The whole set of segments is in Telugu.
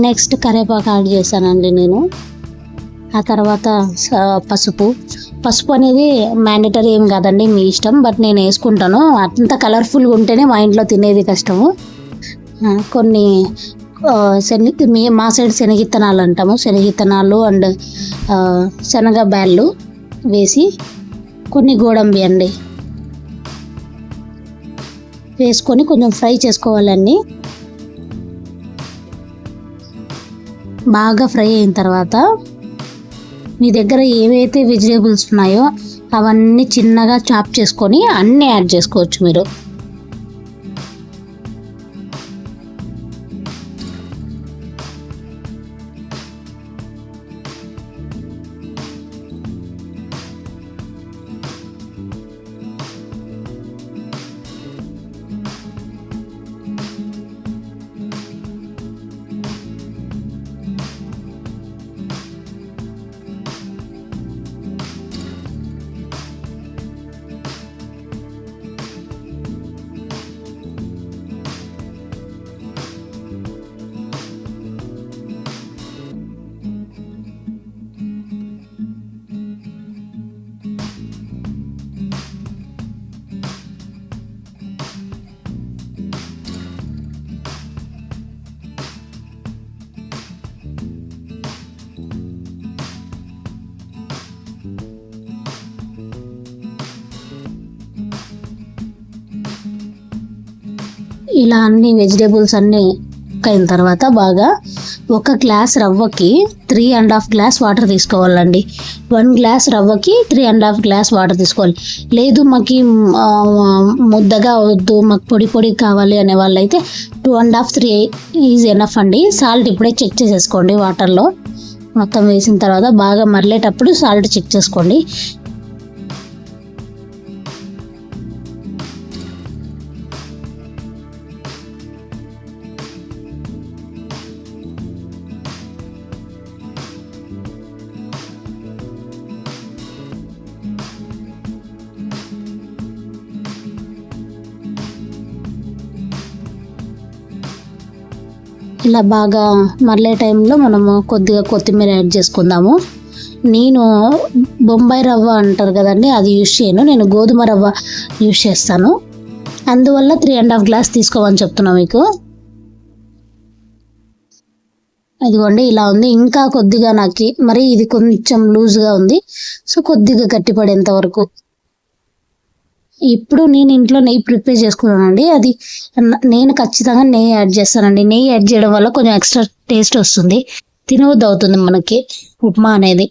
నెక్స్ట్ కరివేపాకు యాడ్ చేశానండి నేను. ఆ తర్వాత పసుపు అనేది మ్యాండేటరీ ఏం కాదండి, మీ ఇష్టం, బట్ నేను వేసుకుంటాను. అంత కలర్ఫుల్గా ఉంటేనే మా ఇంట్లో తినేది కష్టము. కొన్ని మా సైడ్ శనగిత్తనాలు అంటాము, శనగిత్తనాలు అండ్ శనగ బ్యాళ్ళు వేసి, కొన్ని గోడంబి అండి వేసుకొని కొంచెం ఫ్రై చేసుకోవాలండి. బాగా ఫ్రై అయిన తర్వాత మీ దగ్గర ఏవైతే వెజిటేబుల్స్ ఉన్నాయో అవన్నీ చిన్నగా చాప్ చేసుకొని అన్నీ యాడ్ చేసుకోవచ్చు మీరు. ఇలా అన్ని వెజిటేబుల్స్ అన్నీ అయిన తర్వాత బాగా 1 గ్లాస్ రవ్వకి 3.5 గ్లాస్ వాటర్ తీసుకోవాలండి. 1 గ్లాస్ రవ్వకి 3.5 గ్లాస్ వాటర్ తీసుకోవాలి. లేదు మాకు ముద్దగా వద్దు, మాకు పొడి కావాలి అనే వాళ్ళైతే 2.5 3 ఈజ్ ఎనఫ్ అండి. సాల్ట్ ఇప్పుడే చెక్ చేసేసుకోండి. వాటర్లో మొత్తం వేసిన తర్వాత బాగా మరలేటప్పుడు సాల్ట్ చెక్ చేసుకోండి. ఇలా బాగా మరలే టైంలో మనము కొద్దిగా కొత్తిమీర యాడ్ చేసుకుందాము. నేను బొంబాయి రవ్వ అంటారు కదండి, అది యూజ్ చేయను, నేను గోధుమ రవ్వ యూజ్ చేస్తాను. అందువల్ల 3.5 గ్లాస్ తీసుకోమని చెప్తున్నా మీకు. ఇదిగోండి ఇలా ఉంది. ఇంకా కొద్దిగా నాకు మరి ఇది కొంచెం లూజ్గా ఉంది, సో కొద్దిగా గట్టిపడేంత వరకు. ఇప్పుడు నేను ఇంట్లో నెయ్యి ప్రిపేర్ చేసుకున్నానండి. అది నేను ఖచ్చితంగా నెయ్యి యాడ్ చేస్తానండి. నెయ్యి యాడ్ చేయడం వల్ల కొంచెం ఎక్స్ట్రా టేస్ట్ వస్తుంది, తినవద్దు అవుతుంది మనకి ఉప్మా అనేది.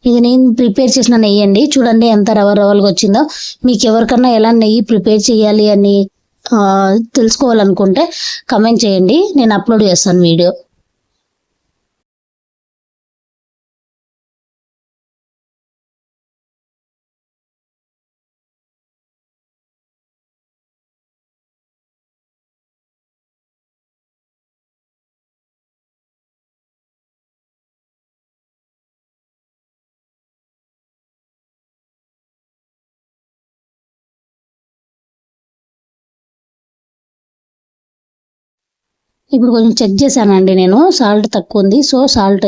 ఇది నేను ప్రిపేర్ చేసిన నెయ్యి అండి. చూడండి ఎంత రవ్వలుగా వచ్చిందో. మీకు ఎవరికన్నా ఎలా నెయ్యి ప్రిపేర్ చేయాలి అని తెలుసుకోవాలనుకుంటే కమెంట్ చేయండి, నేను అప్లోడ్ చేస్తాను వీడియో. ఇప్పుడు కొంచెం చెక్ చేశానండి నేను, సాల్ట్ తక్కువ ఉంది. సో సాల్ట్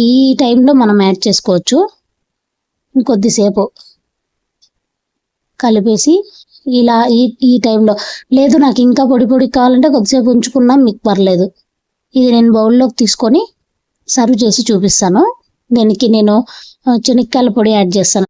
ఈ టైంలో మనం యాడ్ చేసుకోవచ్చు. కొద్దిసేపు కలిపేసి ఇలా ఈ టైంలో, లేదు నాకు ఇంకా పొడి కావాలంటే కొద్దిసేపు ఉంచుకున్నా మీకు పర్లేదు. ఇది నేను బౌల్లోకి తీసుకొని సర్వ్ చేసి చూపిస్తాను. దీనికి నేను చెనిక్కాయల పొడి యాడ్ చేస్తాను.